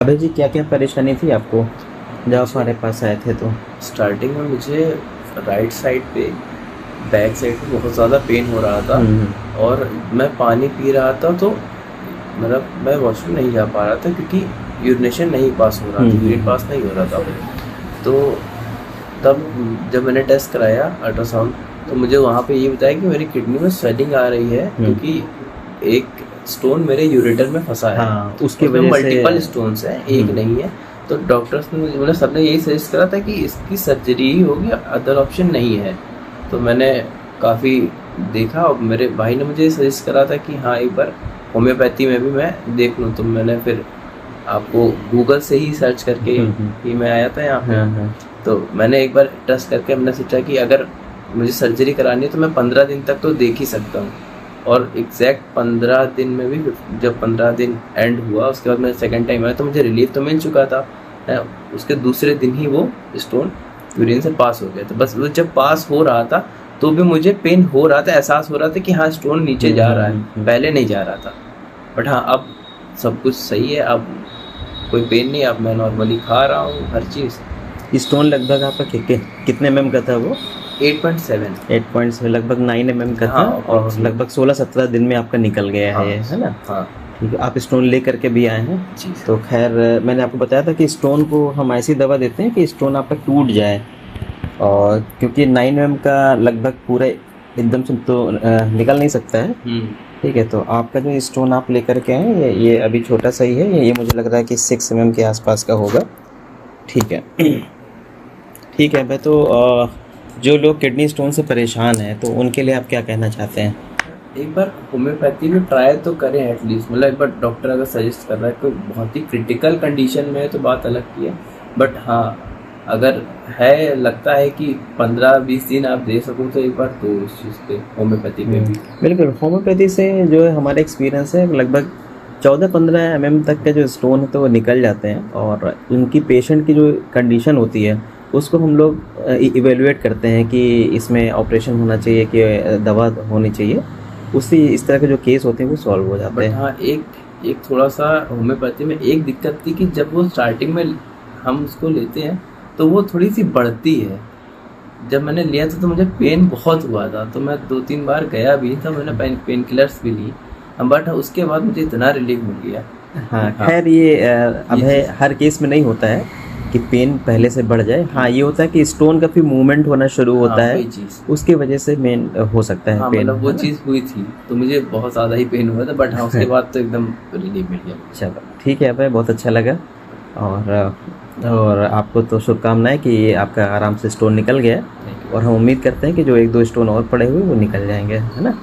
अभय जी, क्या क्या परेशानी थी आपको जब हमारे पास आए थे तो? स्टार्टिंग में मुझे राइट साइड पे बैक साइड पे बहुत ज़्यादा पेन हो रहा था। और मैं पानी पी रहा था तो मतलब मैं वॉशरूम नहीं जा पा रहा था क्योंकि यूरिनेशन नहीं पास हो रहा था, यूरिन पास नहीं हो रहा था। तो तब जब मैंने टेस्ट कराया अल्ट्रासाउंड, तो मुझे वहाँ पे ये बताया कि मेरी किडनी में स्वेलिंग आ रही है क्योंकि एक स्टोन मेरे यूरेटर में फंसा है। हाँ, उसकी उसमें वजह से। मल्टीपल स्टोन्स हैं, एक नहीं है। तो डॉक्टर्स ने मतलब सबने यही सजेस्ट करा था कि इसकी सर्जरी ही होगी, अदर ऑप्शन नहीं है। तो मैंने काफ़ी देखा और मेरे भाई ने मुझे सजेस्ट करा था कि हाँ एक बार होम्योपैथी में भी मैं देख लूँ। तो मैंने फिर आपको गूगल से ही सर्च करके ही मैं आया था यहाँ पे। तो मैंने एक बार ट्रस्ट करके हमने सोचा कि अगर मुझे सर्जरी करानी है तो मैं 15 दिन तक तो देख ही सकता हूँ। और एग्जैक्ट 15 दिन में भी जब 15 दिन एंड हुआ उसके बाद मैं सेकंड टाइम आया तो मुझे रिलीफ तो मिल चुका था। उसके दूसरे दिन ही वो स्टोन यूरिन से पास हो गया था। बस वो जब पास हो रहा था तो भी मुझे पेन हो रहा था, एहसास हो रहा था कि हाँ स्टोन नीचे जा रहा है, पहले नहीं जा रहा था। बट हाँ अब सब कुछ सही है, अब कोई पेन नहीं, अब मैं नॉर्मली खा रहा हूँ हर चीज़। स्टोन लगभग आपका कितने का था वो? 8.7। 8 पॉइंट लगभग 9 का था। हाँ और लगभग 16-17 दिन में आपका निकल गया हाँ है ये, है ना? हाँ ठीक है, आप स्टोन ले करके भी आए हैं। जी। तो खैर, मैंने आपको बताया था कि स्टोन को हम ऐसी दवा देते हैं कि स्टोन आपका टूट जाए। और क्योंकि 9 का लगभग पूरा एकदम से तो निकल नहीं सकता है। ठीक है, तो आपका जो स्टोन आप लेकर के आए, ये अभी छोटा सा ही है। ये मुझे लग रहा है कि 6 के आसपास का होगा। ठीक है। ठीक है भाई, तो जो लोग किडनी स्टोन से परेशान हैं तो उनके लिए आप क्या कहना चाहते हैं? एक बार होम्योपैथी में ट्राई तो करें एटलीस्ट, मतलब एक बार डॉक्टर अगर सजेस्ट कर रहा है कोई बहुत ही क्रिटिकल कंडीशन में है तो बात अलग की है। बट हाँ अगर है, लगता है कि 15-20 दिन आप दे सको तो एक बार दो इस चीज़ पे, होम्योपैथी पे भी। बिल्कुल, होम्योपैथी से जो है हमारा एक्सपीरियंस है, लगभग 14-15 तक के जो स्टोन है तो वो निकल जाते हैं। और उनकी पेशेंट की जो कंडीशन होती है उसको हम लोग इवेलुएट करते हैं कि इसमें ऑपरेशन होना चाहिए कि दवा होनी चाहिए। उससे इस तरह के जो केस होते हैं वो सॉल्व हो जाते बट हैं। हाँ एक एक थोड़ा सा होम्योपैथी में एक दिक्कत थी कि जब वो स्टार्टिंग में हम उसको लेते हैं तो वो थोड़ी सी बढ़ती है। जब मैंने लिया था तो मुझे पेन बहुत हुआ था, तो मैं 2-3 बार गया भी था, मैंने पेन किलर्स भी ली। बट उसके बाद मुझे इतना रिलीफ मिल गया। हाँ, हाँ खैर ये अब ये है, चीज़। हर केस में नहीं होता है कि पेन पहले से बढ़ जाए। हाँ, ये होता है कि स्टोन का फिर मूवमेंट होना शुरू हाँ होता है, वही चीज़। उसकी वजह से मेन हो सकता है हाँ पेन, मतलब वो है ना? चीज़ हुई थी तो मुझे बहुत ज़्यादा ही पेन हुआ था, बट हाँ उसके बाद तो एकदम रिलीफ मिल गया। चलो ठीक है भाई, बहुत अच्छा लगा। और आपको तो शुभकामनाएं कि ये आपका आराम से स्टोन निकल गया है। Thank you. और हम उम्मीद करते हैं कि जो 1-2 स्टोन और पड़े हुए वो निकल जाएंगे, है ना?